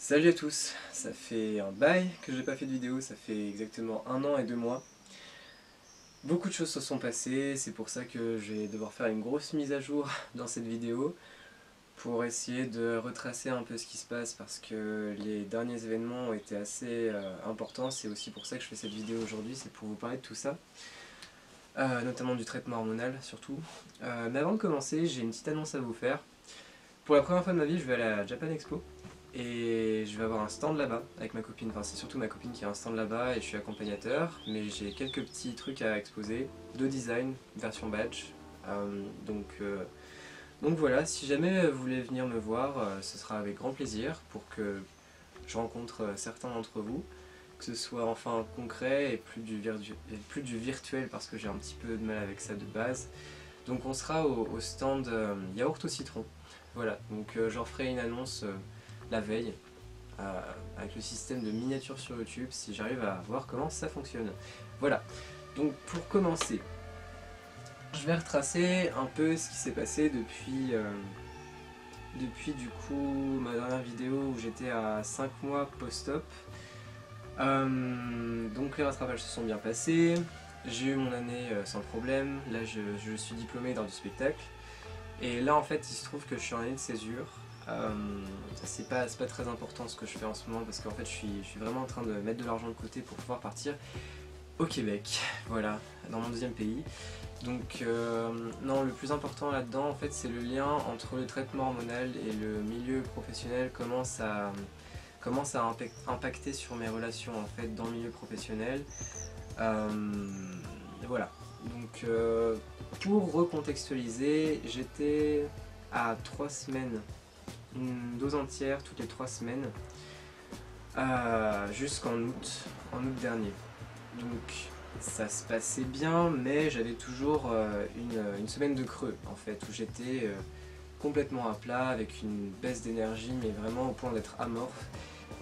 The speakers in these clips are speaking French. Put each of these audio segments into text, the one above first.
Salut à tous, ça fait un bail que j'ai pas fait de vidéo, ça fait exactement 1 an et 2 mois. Beaucoup de choses se sont passées, c'est pour ça que je vais devoir faire une grosse mise à jour dans cette vidéo pour essayer de retracer un peu ce qui se passe parce que les derniers événements ont été assez importants. C'est aussi pour ça que je fais cette vidéo aujourd'hui, c'est pour vous parler de tout ça, notamment du traitement hormonal surtout. Mais avant de commencer, j'ai une petite annonce à vous faire. Pour la première fois de ma vie, je vais aller à la Japan Expo. Et je vais avoir un stand là-bas avec ma copine, enfin c'est surtout ma copine qui a un stand là-bas et je suis accompagnateur, mais j'ai quelques petits trucs à exposer, de design, version badge, Euh, donc, euh, donc voilà, si jamais vous voulez venir me voir, ce sera avec grand plaisir pour que je rencontre certains d'entre vous, que ce soit enfin concret et plus du virtuel parce que j'ai un petit peu de mal avec ça de base. Donc on sera au stand yaourt au citron, voilà, donc je referai une annonce la veille avec le système de miniature sur YouTube si j'arrive à voir comment ça fonctionne. Voilà, donc pour commencer, je vais retracer un peu ce qui s'est passé depuis du coup ma dernière vidéo où j'étais à 5 mois post-op. Donc les rattrapages se sont bien passés, j'ai eu mon année sans problème, là je suis diplômé dans du spectacle. Et là en fait il se trouve que je suis en année de césure. Euh, c'est pas très important ce que je fais en ce moment parce qu'en fait je suis vraiment en train de mettre de l'argent de côté pour pouvoir partir au Québec, voilà, dans mon deuxième pays. Donc non, le plus important là-dedans en fait c'est le lien entre le traitement hormonal et le milieu professionnel, comment ça a impacté sur mes relations en fait dans le milieu professionnel. Euh, voilà, donc pour recontextualiser, j'étais à 3 semaines, une dose entière toutes les 3 semaines, en août dernier. Donc ça se passait bien, mais j'avais toujours une semaine de creux en fait, où j'étais complètement à plat, avec une baisse d'énergie, mais vraiment au point d'être amorphe.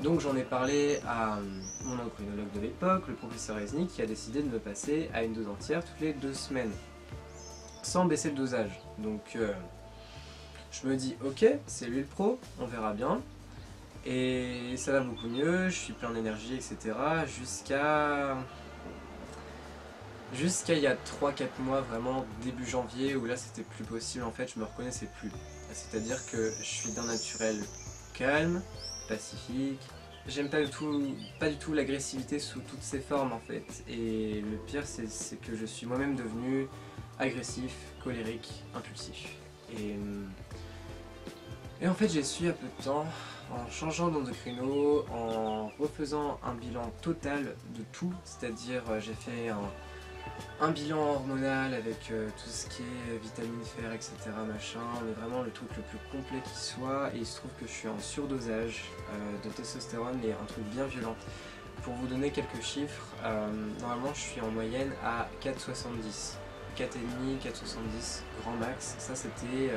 Donc j'en ai parlé à mon endocrinologue de l'époque, le professeur Esny, qui a décidé de me passer à une dose entière toutes les 2 semaines, sans baisser le dosage. Donc je me dis ok, c'est lui le pro, on verra bien. Et ça va beaucoup mieux, je suis plein d'énergie, etc. Jusqu'à il y a 3 4 mois, vraiment début janvier, où là c'était plus possible en fait, je me reconnaissais plus. C'est-à-dire que je suis d'un naturel calme, pacifique. J'aime pas du tout l'agressivité sous toutes ses formes en fait. Et le pire c'est que je suis moi-même devenu agressif, colérique, impulsif. Et en fait j'ai su à peu de temps, en changeant d'endocrino, en refaisant un bilan total de tout, c'est-à-dire j'ai fait un bilan hormonal avec tout ce qui est vitamines, fer, etc. machin, mais vraiment le truc le plus complet qui soit, et il se trouve que je suis en surdosage de testostérone, et un truc bien violent. Pour vous donner quelques chiffres, normalement je suis en moyenne à 4,70, 4,5, 4,70 grand max, ça c'était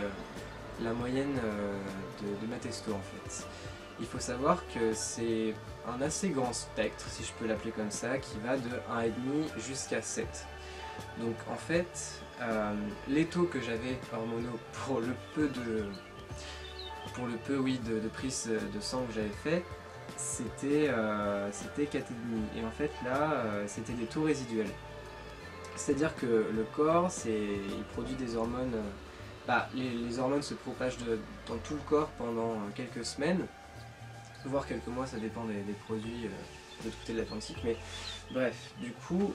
la moyenne de ma testo en fait. Il faut savoir que c'est un assez grand spectre, si je peux l'appeler comme ça, qui va de 1,5 jusqu'à 7. Donc en fait, les taux que j'avais hormonaux pour le peu de prise de sang que j'avais fait, c'était 4,5. Et en fait là, c'était des taux résiduels. C'est-à-dire que le corps, il produit des hormones. Les hormones se propagent dans tout le corps pendant quelques semaines, voire quelques mois, ça dépend des produits de l'autre côté de l'Atlantique. Mais bref, du coup,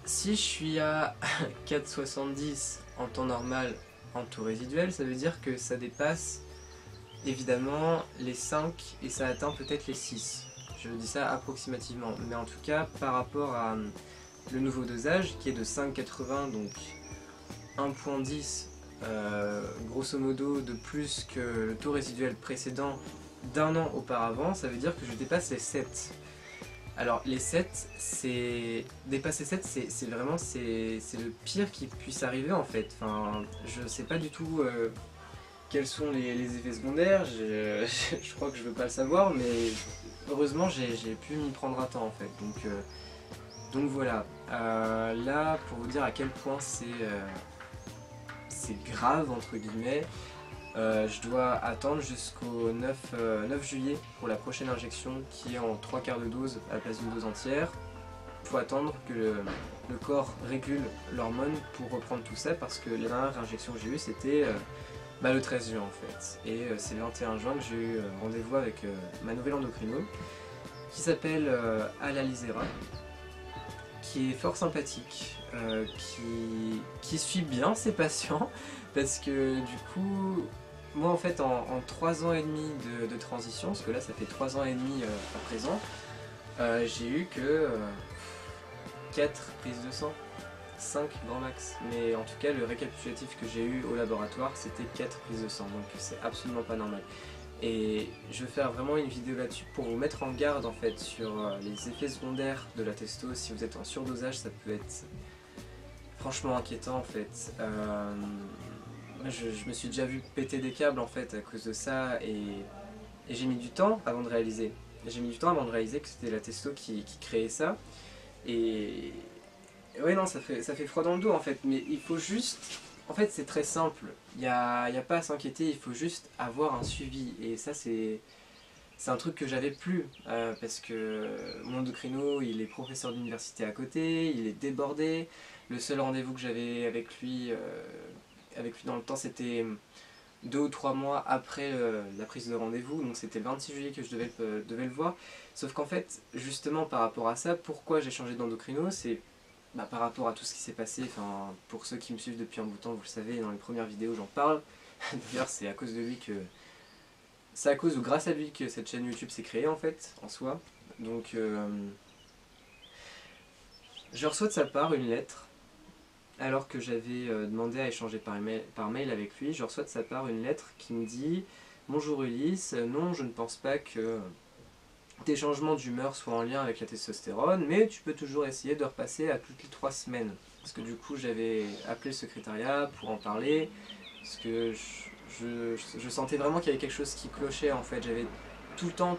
si je suis à 4,70 en temps normal en taux résiduel, ça veut dire que ça dépasse évidemment les 5 et ça atteint peut-être les 6. Je dis ça approximativement, mais en tout cas par rapport à le nouveau dosage qui est de 5,80, donc 1,10 grosso modo de plus que le taux résiduel précédent d'un an auparavant, ça veut dire que je dépasse les 7. Alors les 7, dépasser 7, c'est vraiment c'est le pire qui puisse arriver en fait. Enfin, je sais pas du tout quels sont les effets secondaires, je crois que je veux pas le savoir, mais heureusement j'ai pu m'y prendre à temps en fait. Donc voilà, là pour vous dire à quel point c'est grave entre guillemets. Je dois attendre jusqu'au 9 juillet pour la prochaine injection qui est en 3/4 de dose à la place d'une dose entière. Il faut attendre que le corps régule l'hormone pour reprendre tout ça parce que la dernière injection que j'ai eue c'était le 13 juin en fait. Et c'est le 21 juin que j'ai eu rendez-vous avec ma nouvelle endocrino qui s'appelle Alalizera, qui est fort sympathique, qui suit bien ses patients parce que du coup moi en fait en 3 ans et demi de transition, parce que là ça fait 3 ans et demi à présent, j'ai eu que 4 prises de sang, 5 grand max, mais en tout cas le récapitulatif que j'ai eu au laboratoire c'était 4 prises de sang, donc c'est absolument pas normal. Et je vais faire vraiment une vidéo là-dessus pour vous mettre en garde en fait sur les effets secondaires de la testo. Si vous êtes en surdosage, ça peut être franchement inquiétant en fait. Je me suis déjà vu péter des câbles en fait à cause de ça et j'ai mis du temps avant de réaliser. J'ai mis du temps avant de réaliser que c'était la testo qui créait ça. Et ouais non, ça fait froid dans le dos en fait, mais il faut juste... En fait c'est très simple, il n'y a pas à s'inquiéter, il faut juste avoir un suivi. Et ça c'est un truc que j'avais plus, parce que mon endocrino il est professeur d'université à côté, il est débordé. Le seul rendez-vous que j'avais avec lui dans le temps c'était 2 ou 3 mois après la prise de rendez-vous, donc c'était le 26 juillet que je devais le voir. Sauf qu'en fait, justement par rapport à ça, pourquoi j'ai changé d'endocrino, c'est par rapport à tout ce qui s'est passé. Enfin, pour ceux qui me suivent depuis un bout de temps, vous le savez, dans les premières vidéos j'en parle. D'ailleurs c'est à cause de lui que... C'est à cause ou grâce à lui que cette chaîne YouTube s'est créée en fait, en soi. Donc je reçois de sa part une lettre, alors que j'avais demandé à échanger par mail avec lui. Je reçois de sa part une lettre qui me dit « Bonjour Ulysse, non je ne pense pas que tes changements d'humeur soient en lien avec la testostérone, mais tu peux toujours essayer de repasser à toutes les 3 semaines. » Parce que du coup j'avais appelé le secrétariat pour en parler, parce que je sentais vraiment qu'il y avait quelque chose qui clochait en fait. J'avais tout le temps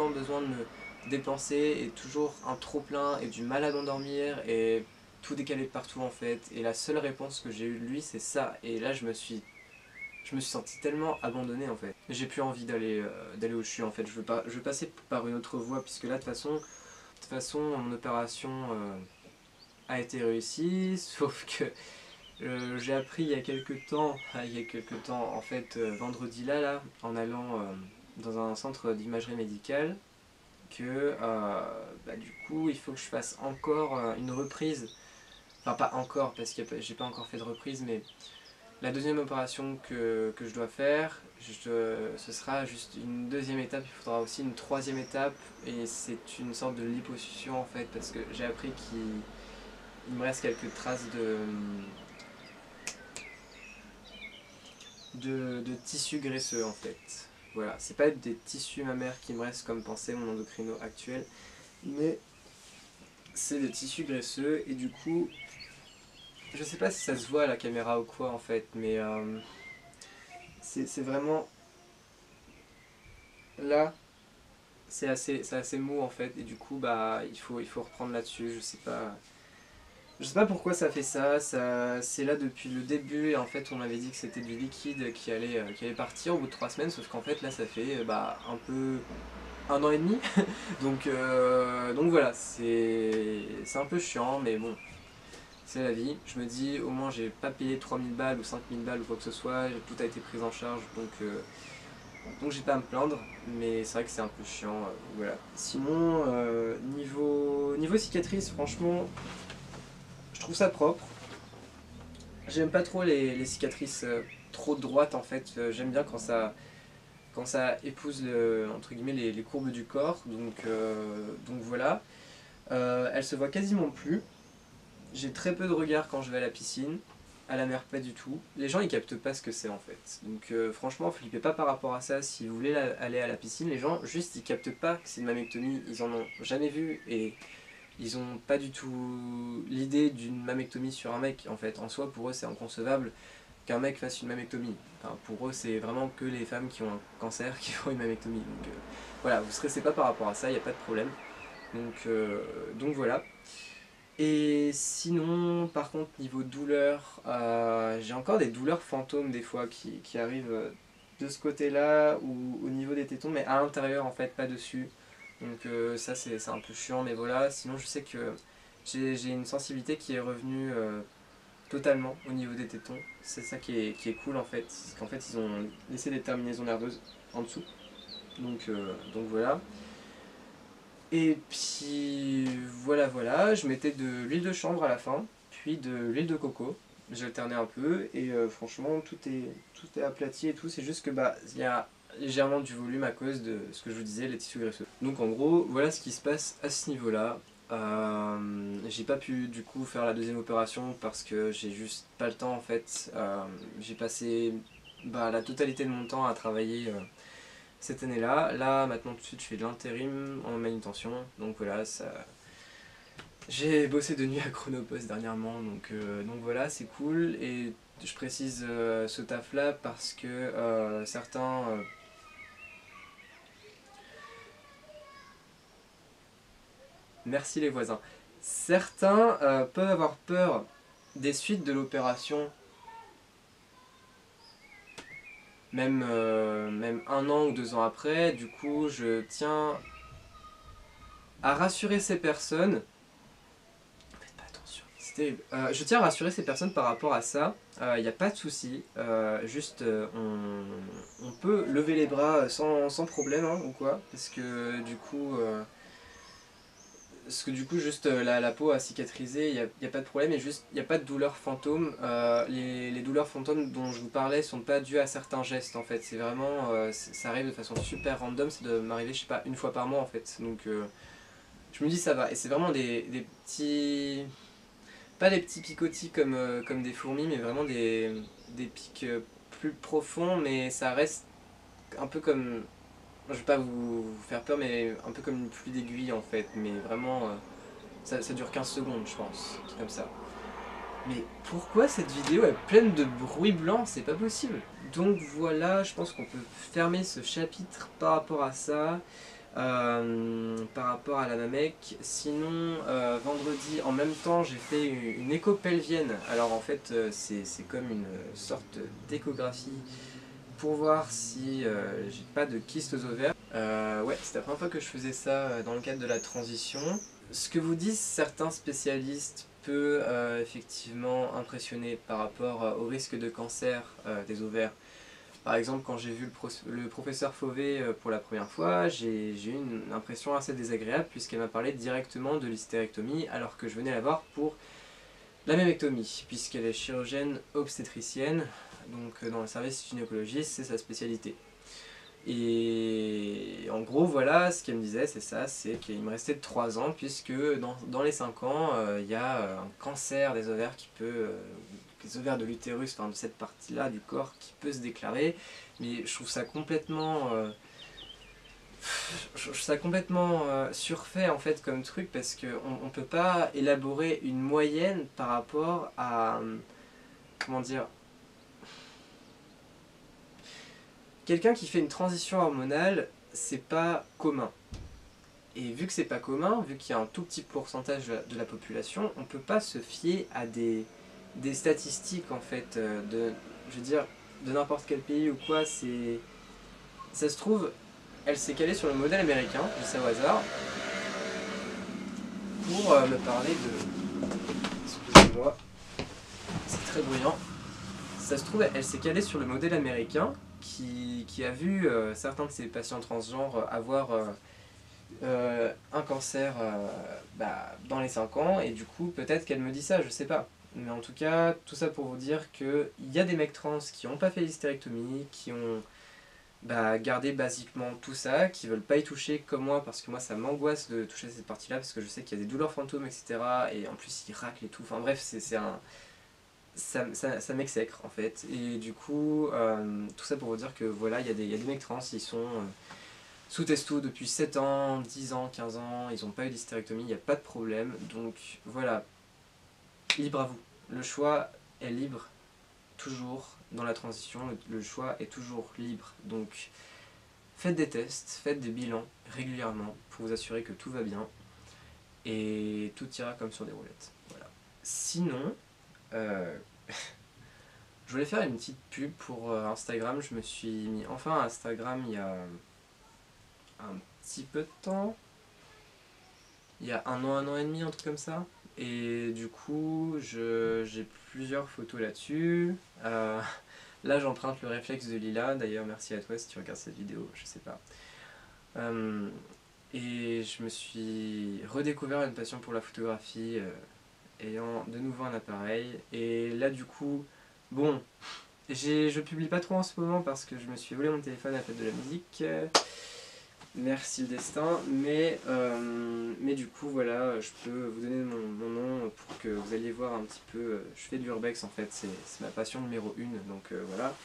besoin de me dépenser et toujours un trop plein et du mal à m'endormir et tout décalé de partout en fait. Et la seule réponse que j'ai eue de lui c'est ça. Et là je me suis senti tellement abandonné en fait. J'ai plus envie d'aller où je suis en fait. Je veux passer par une autre voie puisque là de toute façon mon opération a été réussie, sauf que j'ai appris il y a quelques temps en fait vendredi là, en allant dans un centre d'imagerie médicale, que du coup il faut que je fasse encore une reprise. Enfin pas encore parce que j'ai pas encore fait de reprise, mais la deuxième opération que je dois faire, ce sera juste une deuxième étape. Il faudra aussi une troisième étape et c'est une sorte de liposuction en fait, parce que j'ai appris qu'il me reste quelques traces de tissus graisseux en fait. Voilà, c'est pas des tissus mammaires qui me restent comme pensait mon endocrino actuel, mais c'est des tissus graisseux et du coup, je sais pas si ça se voit à la caméra ou quoi en fait, mais c'est vraiment... Là, c'est assez mou en fait et du coup il faut reprendre là-dessus. Je sais pas pourquoi ça fait ça, c'est là depuis le début et en fait on m'avait dit que c'était du liquide qui allait partir au bout de 3 semaines, sauf qu'en fait là ça fait un peu 1 an et demi. Donc voilà, c'est un peu chiant mais bon, c'est la vie. Je me dis au moins j'ai pas payé 3000 balles ou 5000 balles ou quoi que ce soit, tout a été pris en charge donc j'ai pas à me plaindre, mais c'est vrai que c'est un peu chiant, voilà. Sinon, niveau cicatrice, franchement, je trouve ça propre. J'aime pas trop les cicatrices trop droites en fait, j'aime bien quand ça épouse entre guillemets les courbes du corps, donc voilà. Elle se voit quasiment plus. J'ai très peu de regard quand je vais à la piscine. À la mer pas du tout. Les gens ils captent pas ce que c'est en fait. Donc franchement flippez pas par rapport à ça. Si vous voulez aller à la piscine, les gens juste ils captent pas que c'est une mammectomie. Ils en ont jamais vu et ils ont pas du tout l'idée d'une mammectomie sur un mec en fait. En soi pour eux c'est inconcevable qu'un mec fasse une mammectomie. Enfin, pour eux c'est vraiment que les femmes qui ont un cancer qui font une mammectomie. Donc voilà, vous stressez pas par rapport à ça, il n'y a pas de problème. Donc voilà. Et sinon, par contre, niveau douleur, j'ai encore des douleurs fantômes des fois qui arrivent de ce côté-là ou au niveau des tétons, mais à l'intérieur en fait, pas dessus. Donc ça c'est un peu chiant, mais voilà. Sinon je sais que j'ai une sensibilité qui est revenue totalement au niveau des tétons. C'est ça qui est cool en fait, c'est qu'en fait ils ont laissé des terminaisons nerveuses en dessous. Donc voilà. Et puis voilà, je mettais de l'huile de chanvre à la fin, puis de l'huile de coco. J'alternais un peu et franchement tout est aplati et tout, c'est juste que bah il y a légèrement du volume à cause de ce que je vous disais, les tissus graisseux. Donc en gros, voilà ce qui se passe à ce niveau-là. J'ai pas pu du coup faire la deuxième opération parce que j'ai juste pas le temps en fait. J'ai passé la totalité de mon temps à travailler cette année-là. Là, maintenant, tout de suite, je fais de l'intérim en manutention. Donc voilà, ça... J'ai bossé de nuit à Chronopost dernièrement, donc voilà, c'est cool. Et je précise ce taf-là parce que certains... merci les voisins. Certains peuvent avoir peur des suites de l'opération, même 1 an ou 2 ans après. Du coup, je tiens à rassurer ces personnes. Faites pas attention, c'est terrible. Je tiens à rassurer ces personnes par rapport à ça. Il n'y a pas de souci. Juste, on peut lever les bras sans problème hein, ou quoi. Parce que du coup, juste la peau a cicatrisé, il n'y a pas de problème, et juste, il n'y a pas de douleur fantôme. Les douleurs fantômes dont je vous parlais sont pas dues à certains gestes en fait. C'est vraiment, ça arrive de façon super random, c'est de m'arriver, je sais pas, 1 fois par mois en fait. Donc, je me dis ça va. Et c'est vraiment des petits. Pas des petits picotis comme des fourmis, mais vraiment des pics plus profonds, mais ça reste un peu comme... Je vais pas vous faire peur, mais un peu comme une pluie d'aiguilles en fait, mais vraiment, ça dure 15 secondes je pense, comme ça. Mais pourquoi cette vidéo est pleine de bruit blanc? C'est pas possible. Donc voilà, je pense qu'on peut fermer ce chapitre par rapport à ça. Par rapport à la Namek. Sinon, vendredi, en même temps, j'ai fait une écho pelvienne. Alors en fait, c'est comme une sorte d'échographie pour voir si j'ai pas de kyste aux ovaires. Ouais, c'est la première fois que je faisais ça dans le cadre de la transition. Ce que vous disent certains spécialistes peut effectivement impressionner par rapport au risque de cancer des ovaires. Par exemple, quand j'ai vu le professeur Fauvet pour la première fois, j'ai eu une impression assez désagréable puisqu'elle m'a parlé directement de l'hystérectomie alors que je venais la voir pour la mammectomie, puisqu'elle est chirurgienne obstétricienne, donc dans le service gynécologie, c'est sa spécialité. Et en gros, voilà, ce qu'elle me disait, c'est ça, c'est qu'il me restait 3 ans, puisque dans les 5 ans, il y a un cancer des ovaires qui peut... les ovaires de l'utérus, enfin de cette partie-là du corps qui peut se déclarer, mais je trouve ça complètement... surfait en fait comme truc parce qu'on ne peut pas élaborer une moyenne par rapport à... comment dire... Quelqu'un qui fait une transition hormonale, c'est pas commun. Et vu que c'est pas commun, vu qu'il y a un tout petit pourcentage de la population, on peut pas se fier à des statistiques en fait, je veux dire, de n'importe quel pays ou quoi, c'est... Ça se trouve, elle s'est calée sur le modèle américain, je dis ça au hasard, pour me parler de... Excusez-moi, c'est très bruyant. Ça se trouve, elle s'est calée sur le modèle américain qui a vu certains de ses patients transgenres avoir un cancer dans les 5 ans, et du coup, peut-être qu'elle me dit ça, je sais pas. Mais en tout cas, tout ça pour vous dire qu'il y a des mecs trans qui n'ont pas fait l'hystérectomie, qui ont gardé basiquement tout ça, qui veulent pas y toucher comme moi, parce que moi ça m'angoisse de toucher cette partie-là, parce que je sais qu'il y a des douleurs fantômes, etc. Et en plus, ils raclent et tout. Enfin bref, c'est un... Ça m'exècre en fait. Et du coup, tout ça pour vous dire que voilà, il y a des mecs trans, ils sont sous testo depuis 7 ans, 10 ans, 15 ans, ils n'ont pas eu d'hystérectomie, il n'y a pas de problème. Donc voilà, libre à vous. Le choix est libre, toujours dans la transition, le choix est toujours libre. Donc faites des tests, faites des bilans régulièrement pour vous assurer que tout va bien. et tout ira comme sur des roulettes. Voilà. Sinon, je voulais faire une petite pub pour Instagram. Je me suis mis enfin à Instagram il y a un petit peu de temps. Il y a un an et demi, un truc comme ça. Et du coup, j'ai plusieurs photos là-dessus. Là, j'emprunte le réflexe de Lila. D'ailleurs, merci à toi si tu regardes cette vidéo, je sais pas. Et je me suis redécouvert une passion pour la photographie, ayant de nouveau un appareil. Et là, du coup, bon, je publie pas trop en ce moment parce que je me suis volé mon téléphone à la fête de la musique. Merci le destin, mais du coup voilà, je peux vous donner mon nom pour que vous alliez voir un petit peu. Je fais de l'urbex en fait, c'est ma passion numéro 1, donc voilà.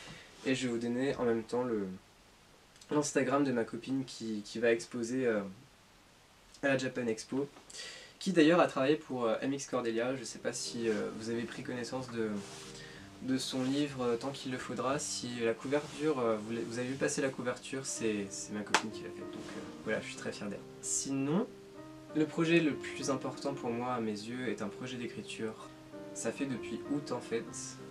Et je vais vous donner en même temps l'Instagram de ma copine qui va exposer à la Japan Expo, qui d'ailleurs a travaillé pour MX Cordelia. Je sais pas si vous avez pris connaissance de son livre Tant qu'il le faudra. Si la couverture, vous avez vu passer la couverture, c'est ma copine qui l'a faite, donc voilà, je suis très fier d'elle. Sinon, le projet le plus important pour moi à mes yeux est un projet d'écriture. Ça fait depuis août en fait,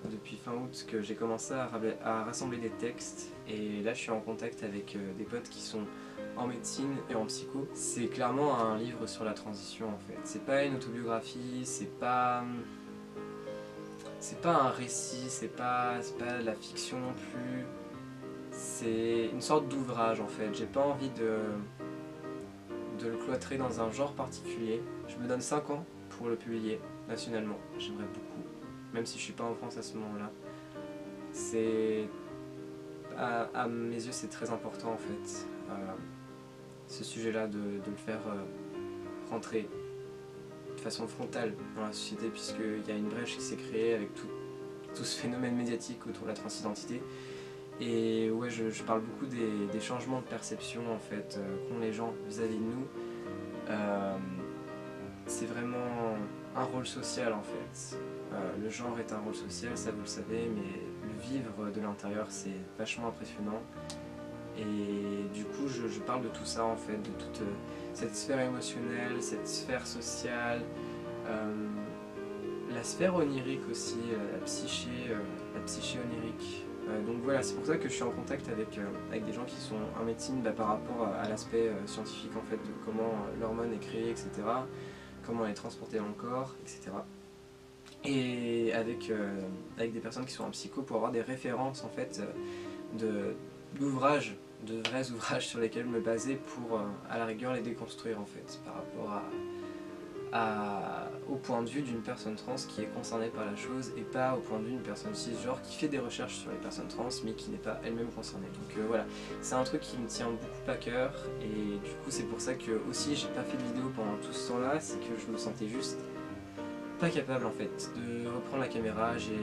depuis fin août que j'ai commencé à rassembler des textes, et là je suis en contact avec des potes qui sont en médecine et en psycho. C'est clairement un livre sur la transition en fait. C'est pas une autobiographie, c'est pas un récit, c'est pas de la fiction non plus. C'est une sorte d'ouvrage en fait. J'ai pas envie de le cloîtrer dans un genre particulier. Je me donne 5 ans pour le publier nationalement. J'aimerais beaucoup, même si je suis pas en France à ce moment-là. C'est à mes yeux c'est très important en fait. Ce sujet-là de le faire rentrer de façon frontale dans la société, puisqu'il y a une brèche qui s'est créée avec tout ce phénomène médiatique autour de la transidentité. Et ouais, je parle beaucoup des changements de perception en fait qu'ont les gens vis-à-vis de nous. C'est vraiment un rôle social en fait. Le genre est un rôle social, ça vous le savez, mais le vivre de l'intérieur c'est vachement impressionnant. Et du coup je parle de tout ça en fait, de toute cette sphère émotionnelle, cette sphère sociale, la sphère onirique aussi, la psyché onirique. Donc voilà, c'est pour ça que je suis en contact avec des gens qui sont en médecine par rapport à l'aspect scientifique en fait, de comment l'hormone est créée, etc. Comment elle est transportée dans le corps, etc. Et avec des personnes qui sont en psycho pour avoir des références en fait d'ouvrages, de vrais ouvrages sur lesquels me baser pour à la rigueur les déconstruire en fait par rapport au point de vue d'une personne trans qui est concernée par la chose, et pas au point de vue d'une personne cisgenre qui fait des recherches sur les personnes trans mais qui n'est pas elle-même concernée. Donc voilà, c'est un truc qui me tient beaucoup à cœur, et du coup c'est pour ça que aussi j'ai pas fait de vidéo pendant tout ce temps-là, c'est que je me sentais juste pas capable en fait de reprendre la caméra. J'ai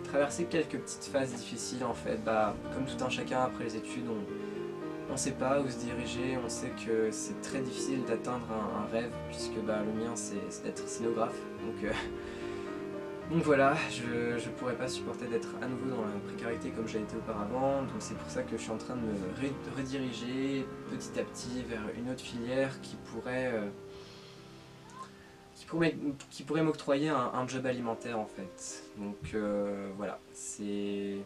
traversé quelques petites phases difficiles en fait, comme tout un chacun après les études, on sait pas où se diriger, on sait que c'est très difficile d'atteindre un rêve, puisque le mien c'est d'être scénographe. Donc voilà, je pourrais pas supporter d'être à nouveau dans la précarité comme j'ai été auparavant, donc c'est pour ça que je suis en train de me rediriger petit à petit vers une autre filière qui pourrait m'octroyer un job alimentaire en fait. Donc voilà, c'est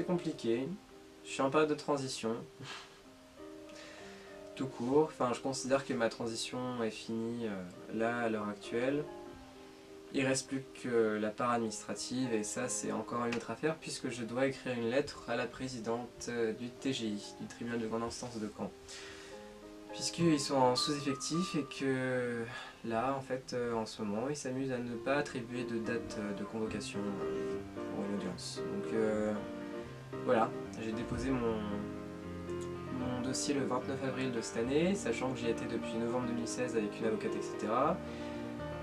compliqué, je suis en période de transition. Tout court, enfin je considère que ma transition est finie là à l'heure actuelle. Il reste plus que la part administrative, et ça c'est encore une autre affaire, puisque je dois écrire une lettre à la présidente du TGI, du tribunal de grande instance de Caen. Puisqu'ils sont en sous-effectif et que là en fait en ce moment ils s'amusent à ne pas attribuer de date de convocation pour une audience. Donc voilà, j'ai déposé mon dossier le 29 avril de cette année, sachant que j'y étais depuis novembre 2016 avec une avocate, etc.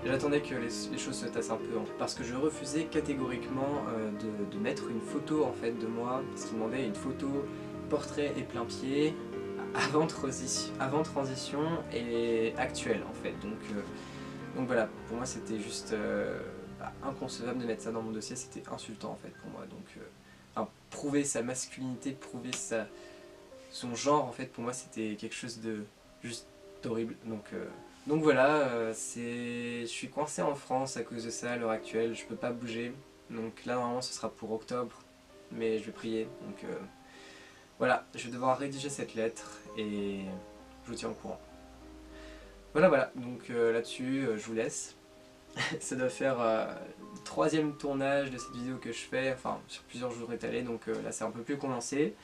J'attendais que les choses se tassent un peu, parce que je refusais catégoriquement de mettre une photo en fait de moi, parce qu'ils demandaient une photo portrait et plein pied avant transition et actuelle en fait. Donc voilà, pour moi c'était juste inconcevable de mettre ça dans mon dossier, c'était insultant en fait pour moi. Donc prouver sa masculinité, prouver son genre en fait, pour moi c'était quelque chose de juste horrible. Donc Donc voilà, je suis coincé en France à cause de ça à l'heure actuelle, je peux pas bouger. Donc là normalement ce sera pour octobre, mais je vais prier. Donc voilà, je vais devoir rédiger cette lettre et je vous tiens au courant. Voilà, donc là-dessus je vous laisse. Ça doit faire le troisième tournage de cette vidéo que je fais, enfin sur plusieurs jours étalés, donc là c'est un peu plus condensé.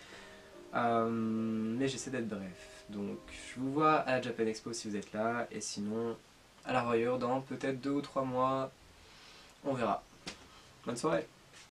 Mais j'essaie d'être bref. Donc je vous vois à la Japan Expo si vous êtes là, et sinon à la Royeur dans peut-être 2 ou 3 mois, on verra. Bonne soirée!